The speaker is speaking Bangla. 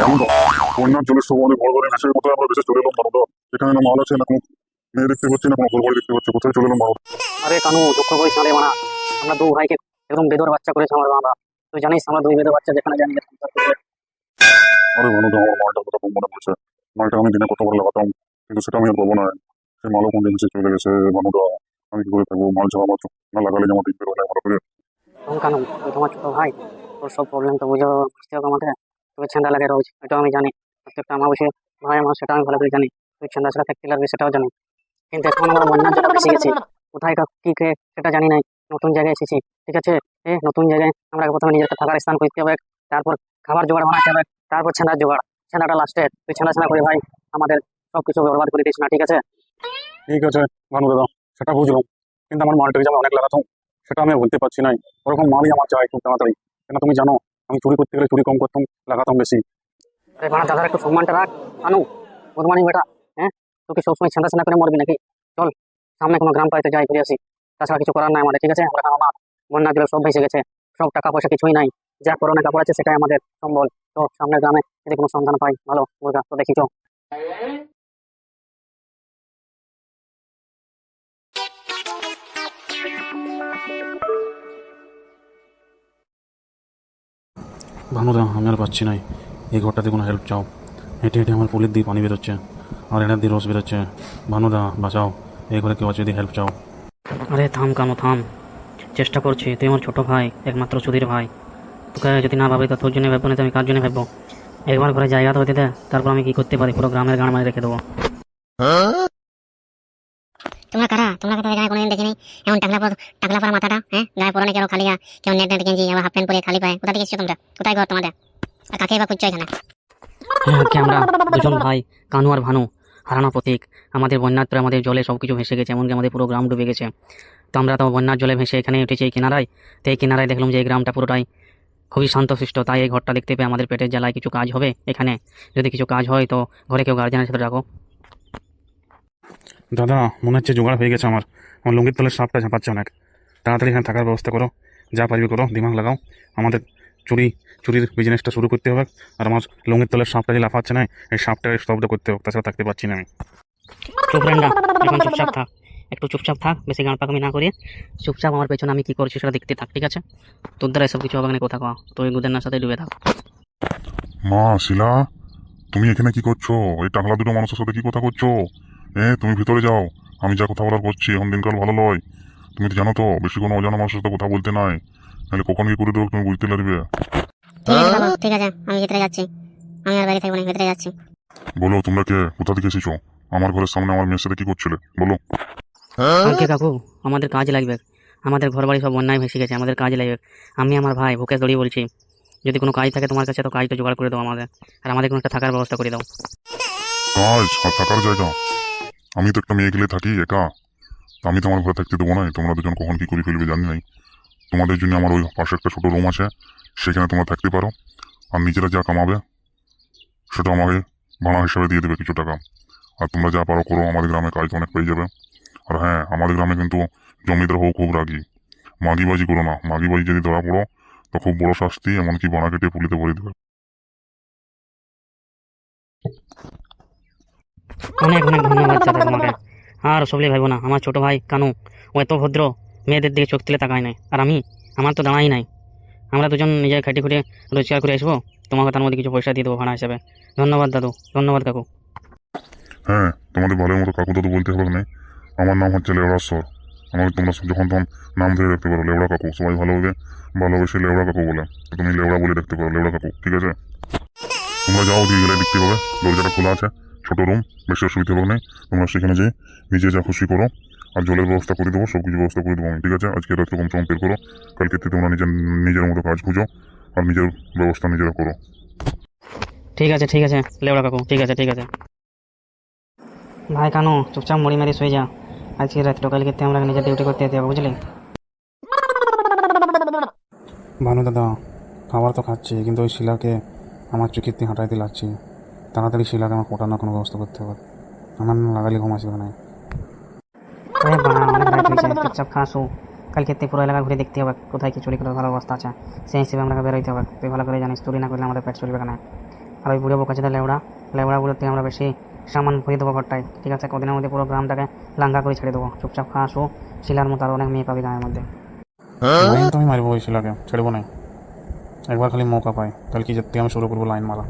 মানব বন্যার জলের সব আমাদের ঘর ঘরে ভেসে কোথায় আমরা ভেসে চলে এলাম মানব। এখানে না মাল আছে, না কোনো মেয়ে দেখতে পাচ্ছি, না কোনো ঘর বাড়ি দেখতে পাচ্ছি, কোথায় চলে এলাম মানব। আরে কানু দুঃখ করিস না রে মানা। আমরা দু ভাইকে একদম বেদর বাচ্চা করেছে আমার বাবা। তুই জানিস আমরা দুই বেদর বাচ্চা যেখানে জানি আরে মানব, আমার মালটার কথা খুব মনে পড়ছে। মালটা আমি দিনে কত করে লাগাতাম, কিন্তু সেটা আমি আর পাবো না। সে মালও কোন জিনিসে চলে গেছে মানব। আমি কি করে থাকবো, মাল ছাড়া আমার না লাগালে যে আমার দিন বেরোয় না আমার করে। শোন কানু, তুই তোমার ছোট ভাই, তোর সব প্রবলেম তো বুঝতে হবে আমাদের। তুই ছেঁদা লাগে রোজ, এটাও আমি জানি। প্রত্যেকটা অমাবস্যে ভাই আমার, সেটা আমি ভালো করে জানি। তুই ছেঁদা ছাড়া থাকতে লাগবে সেটাও জানি। কিন্তু এখন আমরা বন্যার জন্য ফেসে গেছি। কোথায় কি খেয়ে সেটা জানি নাই। নতুন জায়গায় এসেছি, ঠিক আছে। নতুন জায়গায় আমরা প্রথমে নিজেকে থাকার স্থান করতে হবে, তারপর খাবার জোগাড় বানাতে হবে, তারপর ছেঁদার জোগাড়। ছেঁদাটা লাস্টে, তুই ছেঁদা করে ভাই আমাদের সবকিছু বরবাদ করে দিস না, ঠিক আছে। ঠিক আছে ভানু দাদা, সেটা বুঝলাম, কিন্তু আমার মালটাকে যে আমি অনেক লাগাতাম সেটা আমি বলতে পারছি না। ওরকম মালই আমার চাই খুব তাড়াতাড়ি। কেন তুমি জানো, আমি চুরি করতে গেলে চুরি কম করতাম, লাগাতাম বেশি। আরে বানা দাদার একটু সম্মানটা রাখ আনু, বদমানি বেটা। তোকে সবসময় ছেঁদা করে মরবি নাকি? চল সামনে কোনো গ্রাম পাইতে যাই, ঘুরে আসি। তাছাড়া কিছু করার নাই আমাদের, ঠিক আছে। আমরা আমার বন্যা জলে সব ভেসে গেছে, সব টাকা পয়সা কিছুই নাই। যা করোনা কাপড় আছে সেটাই আমাদের সম্বল। তো সামনের গ্রামে যদি কোনো সন্ধান পাই ভালো মুরগা তো দেখি। ভানুদা, আমি আর পাচ্ছি নাই। এই ঘরটাতে কোনো হেল্প চাও। হেঁটে হেঁটে আমার পুলির দিয়ে পানি বেরোচ্ছে, আর এনার দিয়ে রস বেরোচ্ছে। ভানুদা বাঁচাও, এই ঘরে কেউ আছে যদি হেল্প চাও। আরে থাম কানু থাম, চেষ্টা করছি। তুই আমার ছোট ভাই, একমাত্র সুধীর ভাই। তোকে যদি না ভাবি তো তোর জন্য ভাববো না, তো আমি কার জন্য ভাববো? একবার ঘরে জায়গা তো হতে দে, তারপর আমি কি করতে পারি পুরো গ্রামের গান মারি রেখে দেবো। তোমরা কারা? তোমরা কোথায় গায়ে কোনোদিন দেখিনি এমন টাকলা পরা মাথাটা? গায়ে পরনে কেউ খালি কেউ নেট নেট গেঞ্জি, আবার হাফ প্যান্ট পরে খালি পায়ে। কোথা থেকে এসেছো তোমরা? কোথায় ঘর তোমাদের? আর কাকে বা খুঁজছো এখানে? আমরা দুজন ভাই, কানু আর ভানু, হারানো প্রতীক। আমাদের বন্যার পরে আমাদের জলে সবকিছু ভেসে গেছে, এমনকি আমাদের পুরো গ্রাম ডুবে গেছে। তো আমরা তো বন্যার জলে ভেসে এখানে উঠেছি এই কিনারায়। তো এই কিনারায় দেখলাম যে এই গ্রামটা পুরোটাই খুবই শান্তশিষ্ট। তাই এই ঘরটা দেখতে পেয়ে আমাদের পেটের জ্বালায় কিছু কাজ হবে এখানে। যদি কিছু কাজ হয় তো ঘরে কেউ গার্জেনের সাথে রাখো। দাদা, মনে হচ্ছে জোগাড় হয়ে গেছে আমার। আমার লুঙ্গির তলের সাপটা ঝাঁপাচ্ছে অনেক। তাড়াতাড়ি এখানে থাকার ব্যবস্থা করো, যা পারবি করো, দিমাগ লাগাও। আমাদের চুরির বিজনেসটা শুরু করতে হবে। আর আমার লুঙ্গির তলের সাপটা যে লাফাচ্ছে না, এই সাপটাকে স্তব্ধ করতে হবে, তাছাড়া থাকতে পারছি না আমি। চুপ রেন্ডা, এখন চুপচাপ থাক। একটু চুপচাপ থাক, বেশি গান পাকামি না করিয়ে চুপচাপ আমার পেছনে আমি কি করছি সেটা দেখতে থাক, ঠিক আছে। তোর দ্বারা এসব কিছু হবে না, কথা কওয়া তুই গুদের সাথে ডুবে থাক। মা শিলা, তুমি এখানে কি করছো? এই টাকলা দুটো মানুষের সাথে কি কথা করছো? তুমি ভিতরে যাও, আমি যা কথা বলার করছি। এখন দিনকাল ভালো নয়, তুমি তো জানো তো, বেশি কোনো অজানা মানুষের সাথে কথা বলতে নাই, নাহলে কখন কি করে দেবো তুমি বুঝতে পারবে। ঠিক আছে, আমি ভিতরে যাচ্ছি। আমি আর বাইরে থাকবো না, ভিতরে যাচ্ছি। বলো তোমরা কে, কোথা থেকে এসেছো? আমার ঘরের সামনে আমার মেয়ের সাথে কি করছিলে বলো। ওকে কাকু, আমাদের কাজ লাগবে। আমাদের ঘর বাড়ি সব বন্যায় ভেসে গেছে, আমাদের কাজ লাগবে। আমি আমার ভাই ভুকে দড়িয়ে বলছি, যদি কোনো কাজ থাকে তোমার কাছে তো কাজটা জোগাড় করে দাও আমাদের, আর আমাদের কোনো একটা থাকার ব্যবস্থা করে দাও। কাজ আর থাকার জায়গা? আমি তো একটা মেয়ে গেলে থাকি একা, আমি তো আমার ঘরে থাকতে দেবো না। তোমরা দুজন কখন কি করে ফেলবে জানি নাই। তোমাদের জন্য আমার ওই পাশে একটা ছোট রুম আছে, সেখানে তোমরা থাকতে পারো। আর নিজেরা যা কামাবে সেটা আমাকে ভাড়া হিসাবে দিয়ে দেবে কিছু টাকা। আর তোমরা যা পারো করো, আমাদের গ্রামে কাজ অনেক পেয়ে যাবে। আর হ্যাঁ, আমাদের গ্রামে কিন্তু জমিদার হও খুব রাগি, মাগিবাজি করো না। মাগিবাজি যদি ধরা পড়ো তো খুব বড় শাস্তি, এমনকি বানা কেটে পুলিতে ভরে দেবে। অনেক অনেক ধন্যবাদ দাদা তোমাকে। আর সবলে ভাইবো না, আমার ছোট ভাই কানু ও এত ভদ্র, মেয়েদের দিকে চোখ তুলে তাকায় নাই। আর আমি, আমার তো দাঁড়াই নাই। আমরা দুজন নিজের খাটি খুঁটে রোজগার করে আসবো, তোমাকে তার মধ্যে কিছু পয়সা দিয়ে দেবো ভাড়া হিসাবে। ধন্যবাদ দাদু, ধন্যবাদ কাকু। হ্যাঁ, তোমাদের ভালোর মতো কাকু দাদু বলতে হবে না। আমার নাম হচ্ছে লেবড়াশ্বর। আমাকে তোমরা যখন তখন নাম ধরে রাখতে পারো, লেবড়া কাকু। সবাই ভালোবেসে লেবড়া কাকু বলে, তো তুমি লেবড়া বলে রাখতে পারো, লেবড়া কাকু, ঠিক আছে। তোমরা যাও, দিয়ে গেলে দেখতে পাবে দরজাটা খোলা আছে, ছোট রুম, বেশি অসুবিধা হবে না। তোমরা সেখানে যেয়ে নিজে যা খুশি করো। আর জলের ব্যবস্থা করে দেবো, সব কিছু ব্যবস্থা করে দেবো আমি, ঠিক আছে। আজকে রাত্রে কম বের করো, কালকে থেকে তোমরা নিজের মতো কাজ খুঁজো, আর নিজের ব্যবস্থা নিজেরা করো। ঠিক আছে ঠিক আছে লেবড়া কাকু, ঠিক আছে ঠিক আছে। ভাই কানু, চুপচাপ মুড়ি মেরে শুয়ে যা। আজকে রাত্রে কালকে আমরা নিজের ডিউটি করতে যেতে হবে, বুঝলি। ভানু দাদা, খাবার তো খাচ্ছি, কিন্তু ওই শিলাকে আমার চোখের দিয়ে হাঁটাইতে লাগছে। তাড়াতাড়ি শিলাকে আমার ফোটানোর কোনো ব্যবস্থা করতে হবে। আমার না লাগালে ঘুম আসবে না। আরে বাড়া, অনেক রাত হয়েছে, চুপচাপ খাসু। কালকে পুরো এলাকা ঘুরে দেখতে হবে কোথায় কি চুরি করার ভালো অবস্থা আছে, সেই হিসেবে আমরা বেরোইতে হবে। তুই ভালো করে জানিস, চুরি না করলে আমাদের পেট চলবে না। আর ওই বুড়ো বোকাচিদের লেবড়া লেবড়াগুলোর থেকে আমরা বেশি সামান ভরিয়ে দেবো ঘরটায়, ঠিক আছে? কদিনের মধ্যে পুরো গ্রামটাকে লাঙ্গা করে ছেড়ে দেবো। চুপচাপ খা আসো, শিলার মতো আর অনেক মেয়ে পাবি গাঁয়ের মধ্যে। লাইন তো আমি মারবো ওই শিলাকে, ছেড়বো না। একবার খালি মৌকা পাই, তাহলে কি যেতে আমি শুরু করবো লাইন মারা।